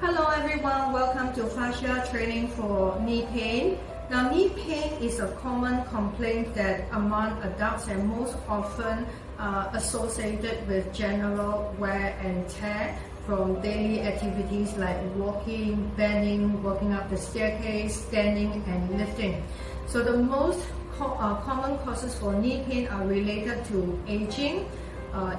Hello everyone, welcome to Fascial training for knee pain. Now knee pain is a common complaint that among adults and most often associated with general wear and tear from daily activities like walking, bending, walking up the staircase, standing and lifting. So the most common causes for knee pain are related to aging,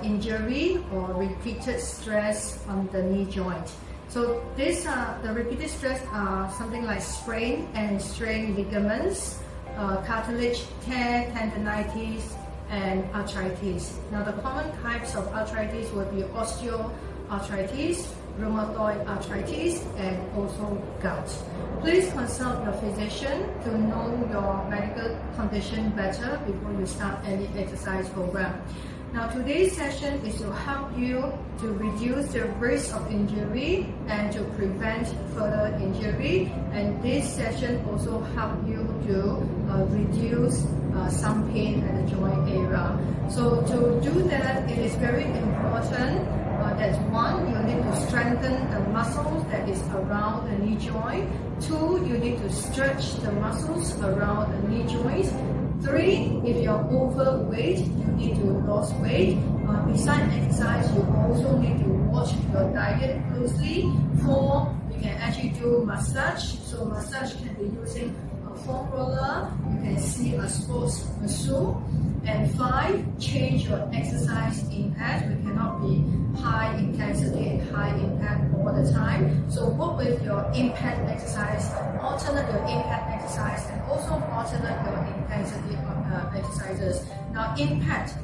injury or repeated stress on the knee joint. So the repeated stress are something like sprain and strain ligaments, cartilage tear, tendinitis, and arthritis. Now the common types of arthritis would be osteoarthritis, rheumatoid arthritis, and also gout. Please consult your physician to know your medical condition better before you start any exercise program. Now today's session is to help you to reduce the risk of injury and to prevent further injury, and this session also help you to reduce some pain at the joint area. So to do that, it is very important that one, you need to strengthen the muscles that is around the knee joint. Two, you need to stretch the muscles around the knee joint. Three, if you're overweight, you need to lose weight. Besides exercise, you also need to watch your diet closely. Four, you can actually do massage. So massage can be using a foam roller. You can see a sports masseuse. And five, change your exercise impact. We cannot be high intensity and high impact all the time. So work with your impact exercise, alternate your impact exercise, and also alternate your intensity exercises. Now impact,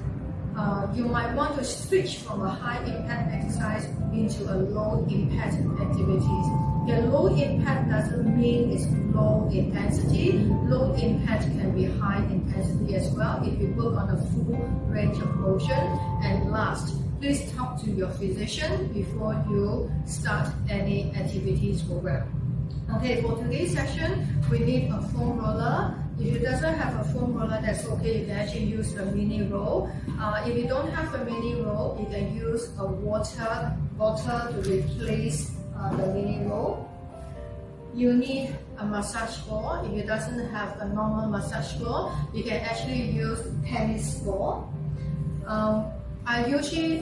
you might want to switch from a high impact exercise into a low impact activities. The low impact doesn't mean it's low intensity. Low impact can be high intensity as well if you work on a full range of motion. And last, please talk to your physician before you start any activities program. Okay, for today's session, we need a foam roller. If you doesn't have a foam roller, that's okay. You can actually use a mini roll. If you don't have a mini roll, you can use a water bottle to replace the mini roll. You need a massage ball. If you doesn't have a normal massage ball, you can actually use tennis ball. I usually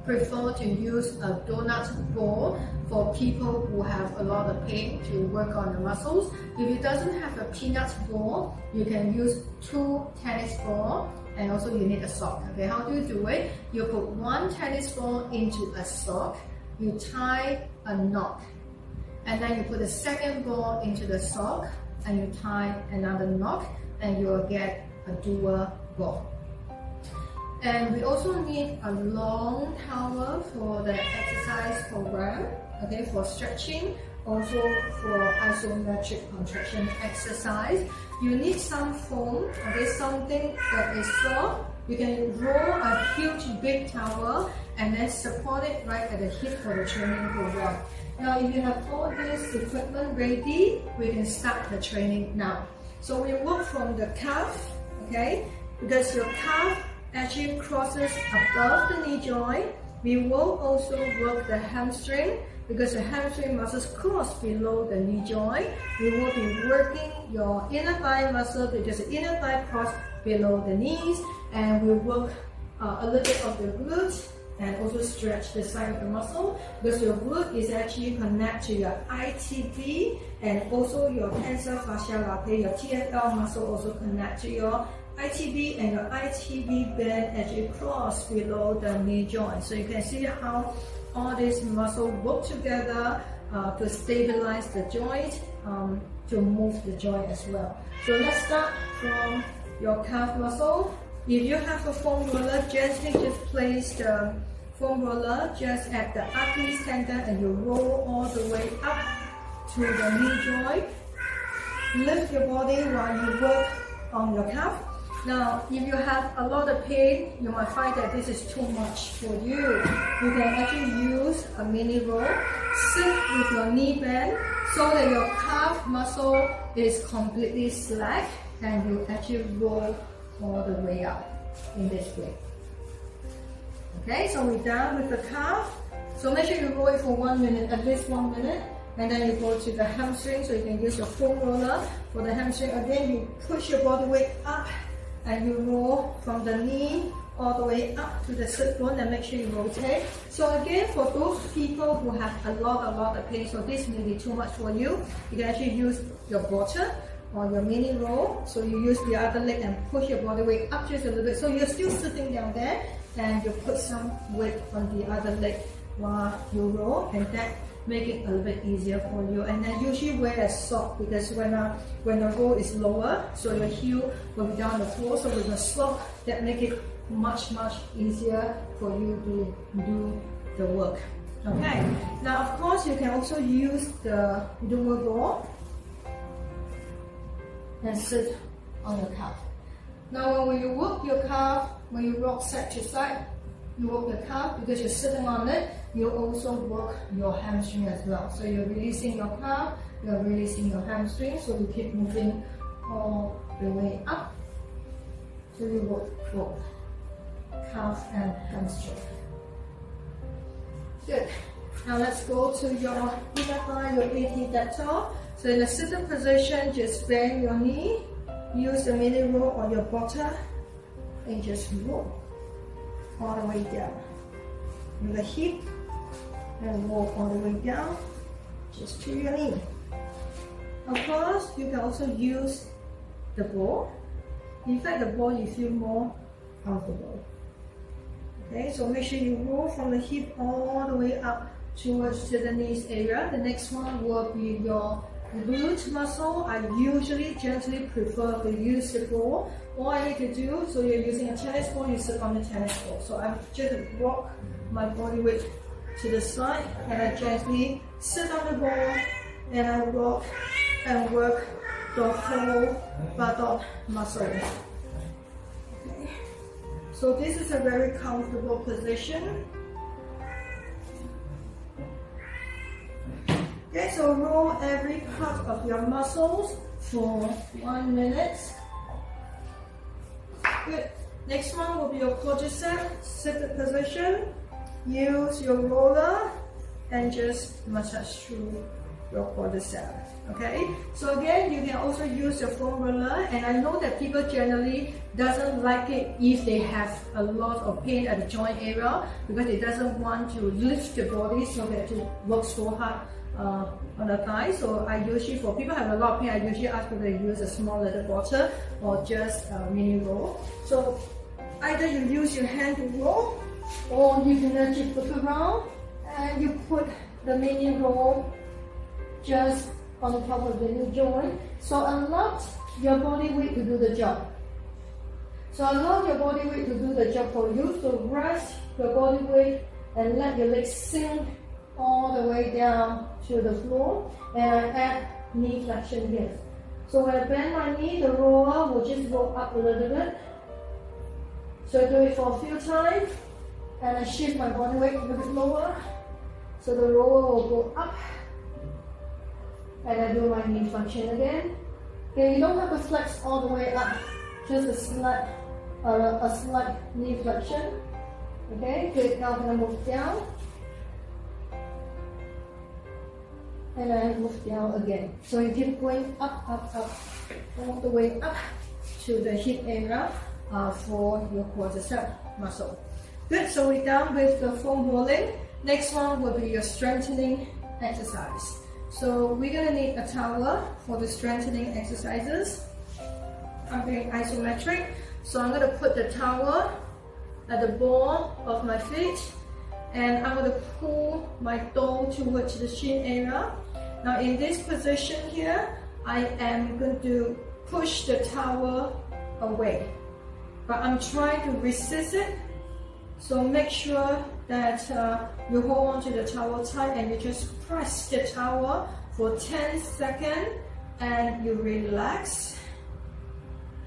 prefer to use a donut ball for people who have a lot of pain to work on the muscles. If you doesn't have a peanut ball, you can use 2 tennis balls, and also you need a sock. Okay, how do you do it? You put 1 tennis ball into a sock, you tie a knot, and then you put the second ball into the sock and you tie another knot, and you will get a dual ball. And we also need a long towel for the exercise program, okay, for stretching, also for isometric contraction exercise. You need some foam, okay, something that is soft. You can roll a huge big towel and then support it right at the hip for the training program. Now if you have all this equipment ready, we can start the training now. So we work from the calf, okay, because your calf actually crosses above the knee joint. We will also work the hamstring because the hamstring muscles cross below the knee joint. We will be working your inner thigh muscle because the inner thigh cross below the knees, and we work a little bit of the glute and also stretch the side of the muscle because your glute is actually connected to your ITB and also your tensor fascial latae. Your TFL muscle also connect to your ITB, and your ITB band actually cross below the knee joint. So you can see how all these muscles work together to stabilize the joint, to move the joint as well. So let's start from your calf muscle. If you have a foam roller, gently just place the foam roller just at the Achilles tendon and you roll all the way up to the knee joint. Lift your body while you work on your calf. Now, if you have a lot of pain, you might find that this is too much for you. You can actually use a mini roll. Sit with your knee bend so that your calf muscle is completely slack and you actually roll all the way up in this way. Okay, so we're done with the calf. So make sure you roll it for 1 minute, at least 1 minute. And then you go to the hamstring, so you can use your foam roller. For the hamstring, again, you push your body weight up and you roll from the knee all the way up to the sit bone, and make sure you rotate. So again, for those people who have a lot of pain, so this may be too much for you, you can actually use your bottom or your mini roll. So you use the other leg and push your body weight up just a little bit. So you're still sitting down there, and you put some weight on the other leg while you roll, and that make it a little bit easier for you. And then usually wear a sock, because when the roll is lower, so your heel will be down the floor. So with a sock, that make it much easier for you to do the work. Okay. Now of course you can also use the dual ball and sit on your calf. Now when you work your calf, when you rock side to side, you work the calf because you're sitting on it. You also work your hamstring as well. So you're releasing your calf, you're releasing your hamstring. So you keep moving all the way up. So you work both calf and hamstring. Good. Now let's go to your inner thigh, your adductor. So in the sitting position, just bend your knee, use the mini roll on your bottom, and just roll all the way down. With the hip, and roll all the way down, just to your knee. Of course, you can also use the ball. In fact, the ball you feel more comfortable. Okay, so make sure you roll from the hip all the way up towards to the knees area. The next one will be your glute muscle. I usually gently prefer to use the ball. All I need to do, so you're using a tennis ball, you sit on the tennis ball. So I just rock my body weight to the side, and I gently sit on the ball, and I rock and work the whole buttock muscle. Okay. So this is a very comfortable position. Okay, so roll every part of your muscles for 1 minute. Good. Next one will be your quadricep. Seated position. Use your roller and just massage through your quadricep. Okay, so again, you can also use your foam roller, and I know that people generally doesn't like it if they have a lot of pain at the joint area, because it doesn't want to lift the body, so they have to work so hard on the thigh. So I usually, for people who have a lot of pain, I usually ask people to use a small little bottle or just a mini roll. So either you use your hand to roll, or you can actually flip around and you put the mini roll just on the top of the knee joint. So allow your body weight to do the job. So allow your body weight to do the job for you. So rest your body weight and let your legs sink all the way down to the floor. And I add knee flexion here. So when I bend my knee, the roller will just go up a little bit. So I do it for a few times, and I shift my body weight a little bit lower. So the roller will go up, and I do my knee flexion again. Okay, you don't have to flex all the way up, just a slight knee flexion. Okay, good. Now I'm gonna move down, and I move down again. So you keep going up, all the way up to the hip area for your quadricep muscle. Good. So we're done with the foam rolling. Next one will be your strengthening exercise. So we're gonna need a towel for the strengthening exercises. I'm doing isometric, so I'm gonna put the towel at the ball of my feet, and I'm gonna pull my toe towards the shin area. Now in this position here, I am going to push the towel away, but I'm trying to resist it. So make sure that you hold on to the towel tight, and you just press the towel for 10 seconds, and you relax.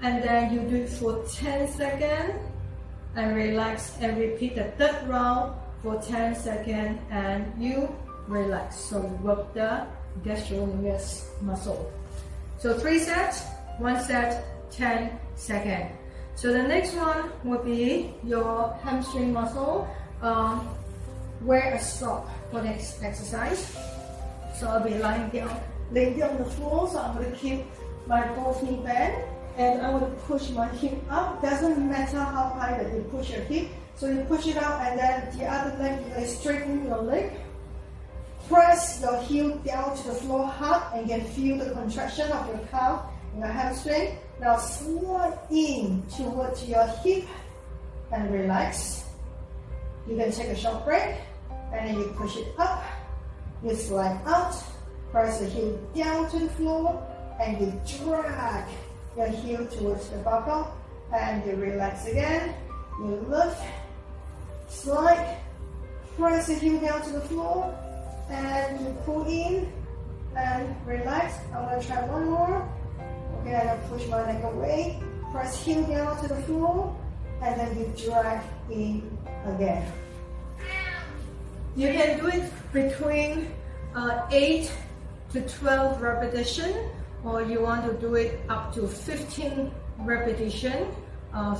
And then you do it for 10 seconds and relax, and repeat the third round for 10 seconds and you relax. So work the gastrocnemius muscle. So 3 sets, 1 set, 10 seconds. So the next one will be your hamstring muscle. wear a sock for the exercise. So I'll be laying down on the floor. So I'm going to keep my both knee bent, and I will push my hip up. Doesn't matter how high that you push your hip. So you push it up, and then the other leg, you straighten your leg. Press your heel down to the floor hard, and you can feel the contraction of your calf and your hamstring. Now slide in towards your hip and relax. You can take a short break, and then you push it up. You slide out, press the heel down to the floor, and you drag your heel towards the buckle, and you relax again. You lift, slide, press the heel down to the floor, and you pull in and relax. I'm going to try one more. Okay, I'm going to push my leg away, press heel down to the floor, and then you drag in again. You can do it between 8 to 12 repetitions, or you want to do it up to 15 repetitions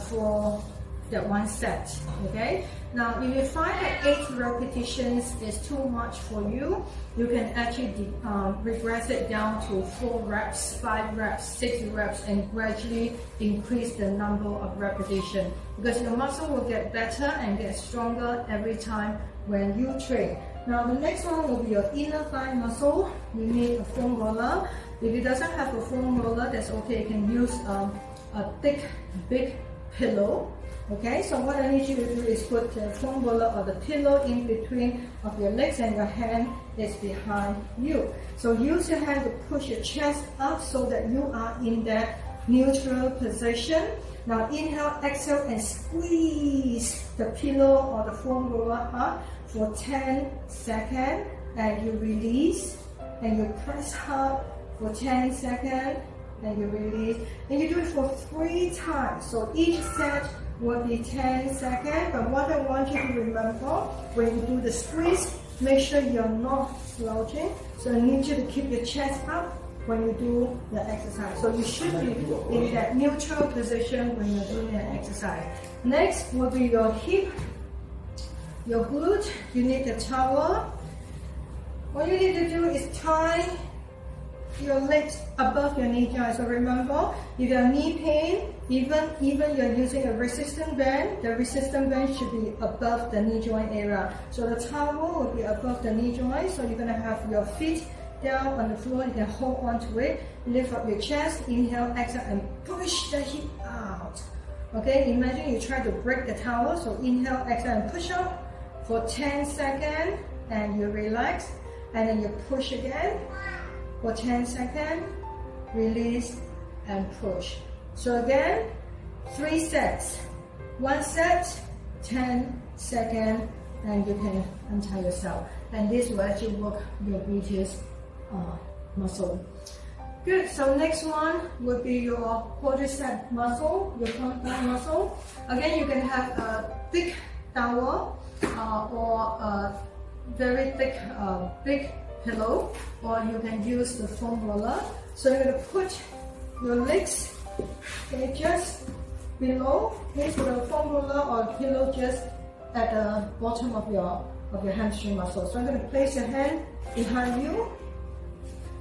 for that one set. Okay. Now, if you find that 8 repetitions is too much for you, you can actually regress it down to 4 reps, 5 reps, 6 reps, and gradually increase the number of repetitions, because your muscle will get better and get stronger every time when you train. Now, the next one will be your inner thigh muscle. You need a foam roller. If it doesn't have a foam roller, that's okay. You can use a thick, big pillow. Okay, so what I need you to do is put the foam roller or the pillow in between of your legs, and your hand is behind you. So use your hand to push your chest up so that you are in that neutral position. Now inhale, exhale, and squeeze the pillow or the foam roller up for 10 seconds, and you release, and you press hard for 10 seconds, and you release, and you do it for 3 times. So each set will be 10 seconds, but what I want you to remember, when you do the squeeze, make sure you're not slouching. So I need you to keep your chest up when you do the exercise. So you should be in that neutral position when you're doing an exercise. Next will be your hip, your glute. You need a towel. What you need to do is tie your legs above your knee joint. So remember, if you have knee pain, even you're using a resistance band, the resistance band should be above the knee joint area. So the towel will be above the knee joint. So you're gonna have your feet down on the floor. You can hold on to it. Lift up your chest. Inhale, exhale, and push the hip out. Okay. Imagine you try to break the towel. So inhale, exhale, and push up for 10 seconds, and you relax, and then you push again for 10 seconds, release, and push. So again, 3 sets. 1 set, 10 seconds, and you can untie yourself. And this will actually work your gluteus muscle. Good, so next one will be your quadricep muscle, your compound muscle. Again, you can have a thick towel or a very thick big pillow, or you can use the foam roller. So you're going to put your legs just below, place the foam roller or pillow just at the bottom of your hamstring muscle. So I'm going to place your hand behind you.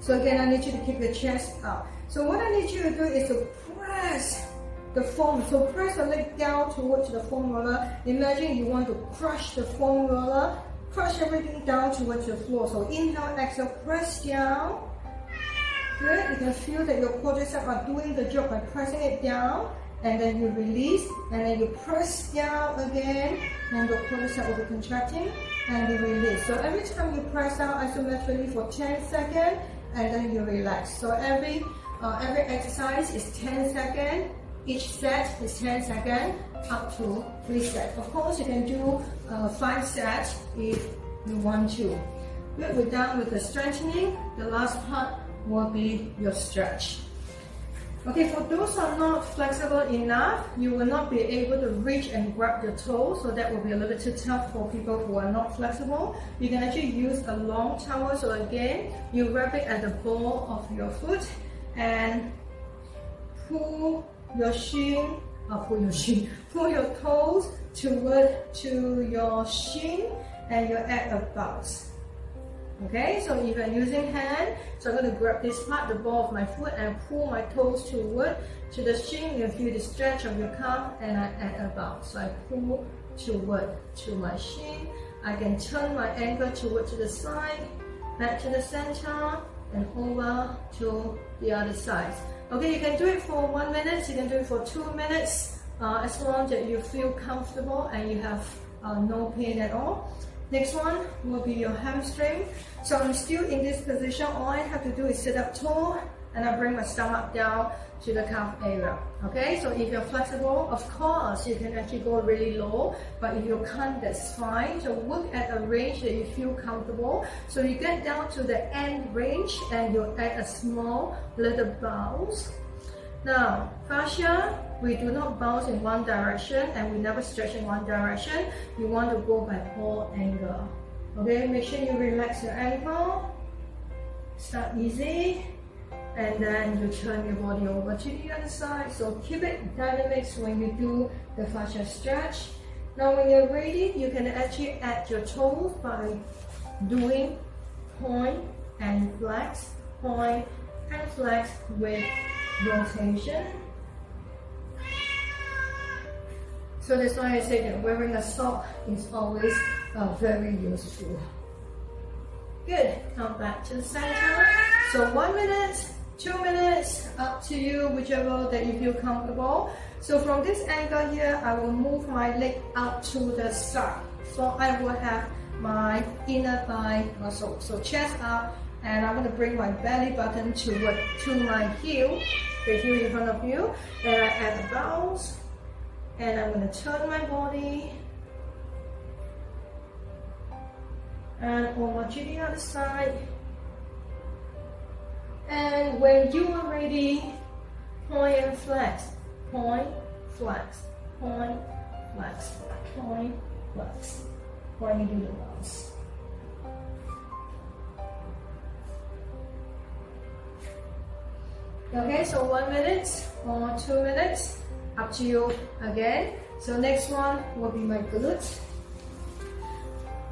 So again, I need you to keep your chest up. So what I need you to do is to press the foam. So press the leg down towards the foam roller. Imagine you want to crush the foam roller. Crush everything down towards the floor. So inhale, exhale, press down. Good. You can feel that your quadriceps are doing the job by pressing it down, and then you release, and then you press down again, and your quadriceps will be contracting, and you release. So every time you press down isometrically for 10 seconds, and then you relax. So every exercise is 10 seconds. Each set is 10 seconds, up to 3 sets. Of course, you can do 5 sets if you want to. Good, we're done with the strengthening. The last part will be your stretch. Okay, for those who are not flexible enough, you will not be able to reach and grab your toes, so that will be a little bit too tough for people who are not flexible. You can actually use a long towel. So again, you wrap it at the ball of your foot and pull your pull your toes to your shin, and you add a bounce. Okay, so if you're using hand, so I'm going to grab this part, the ball of my foot, and pull my toes toward to the shin. You feel the stretch of your calf, and I add a bounce. So I pull toward to my shin. I can turn my ankle toward to the side, back to the center, and over to the other side. Okay, you can do it for 1 minute, you can do it for 2 minutes, as long as you feel comfortable and you have no pain at all. Next one will be your hamstring. So I'm still in this position. All I have to do is sit up tall and I bring my stomach down to the calf area. Okay, so if you're flexible, of course, you can actually go really low, but if you can't, that's fine. So work at a range that you feel comfortable. So you get down to the end range and you add a small little bounce. Now, fascia, we do not bounce in one direction and we never stretch in one direction. You want to go by all angle. Okay, make sure you relax your ankle. Start easy. And then you turn your body over to the other side. So keep it dynamic when you do the fascia stretch. Now when you're ready, you can actually add your toes by doing point and flex with rotation. So that's why I say that wearing a sock is always very useful. Good, come back to the center. So 1 minute, 2 minutes, up to you, whichever that you feel comfortable. So from this angle here, I will move my leg out to the side. So I will have my inner thigh muscle. So chest up, and I'm going to bring my belly button to my heel, the heel in front of you. Then I add a bounce, and I'm going to turn my body and over to the other side. And when you are ready, point and flex, point, flex, point, flex, point, flex, when you do the bounce. Okay, so 1 minute or 2 minutes, up to you again. So next one will be my glute.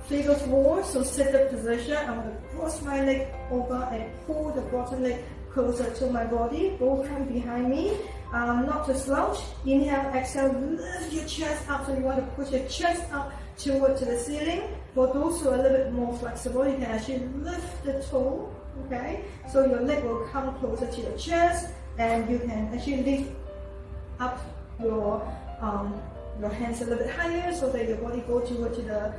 Figure 4, so seated position. I'm going to cross my leg over and pull the bottom leg closer to my body. Both hands behind me. Not to slouch. Inhale, exhale, lift your chest up. So you want to push your chest up toward to the ceiling. For those who are a little bit more flexible, you can actually lift the toe. Okay, so your leg will come closer to your chest, and you can actually lift up your hands a little bit higher so that your body go toward to the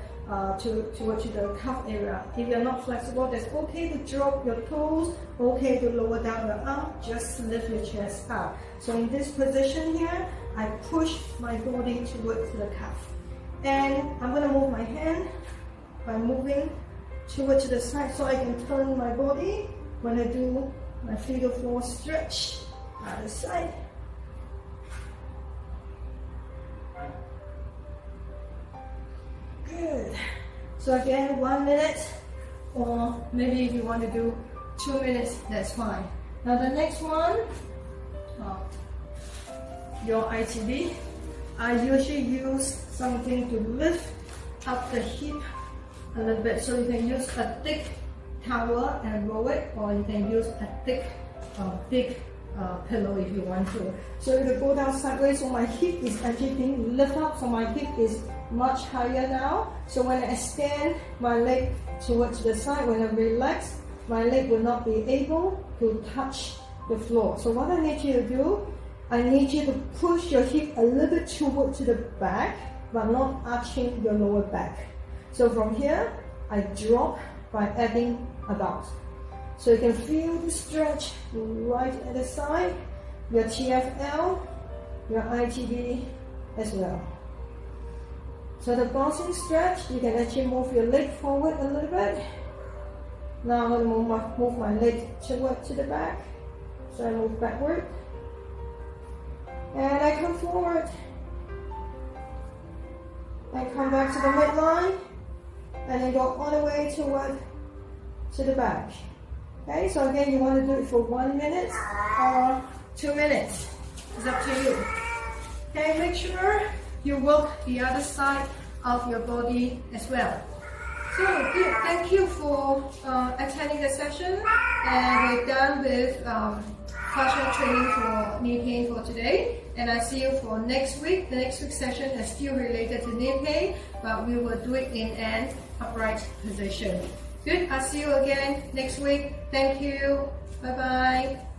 toward to the calf area. If you're not flexible, that's okay to drop your toes, okay to lower down your arm, just lift your chest up. So in this position here, I push my body towards the calf. And I'm going to move my hand by moving toward to the side so I can turn my body when I do my figure 4 stretch other side. Good. So again, 1 minute, or maybe if you want to do 2 minutes, that's fine. Now the next one, your ITB. I usually use something to lift up the hip a little bit. So you can use a thick towel and roll it, or you can use a thick, big pillow if you want to. So if you go down sideways, so my hip is actually being lifted up, so my hip is much higher now. So when I extend my leg towards the side, when I relax, my leg will not be able to touch the floor. So what I need you to do, I need you to push your hip a little bit toward to the back, but not arching your lower back. So from here, I drop by adding a bounce. So you can feel the stretch right at the side, your TFL, your ITB as well. So the bouncing stretch, you can actually move your leg forward a little bit. Now I'm going to move my leg toward to the back. So I move backward. And I come forward. I come back to the midline. And then go all the way toward to the back. Okay, so again, you want to do it for 1 minute or 2 minutes. It's up to you. Okay, make sure you work the other side of your body as well. So good. Thank you for attending the session, and we're done with fascial training for knee pain for today. And I see you for next week. The next week's session is still related to knee pain, but we will do it in an upright position. Good. I'll see you again next week. Thank you. Bye bye.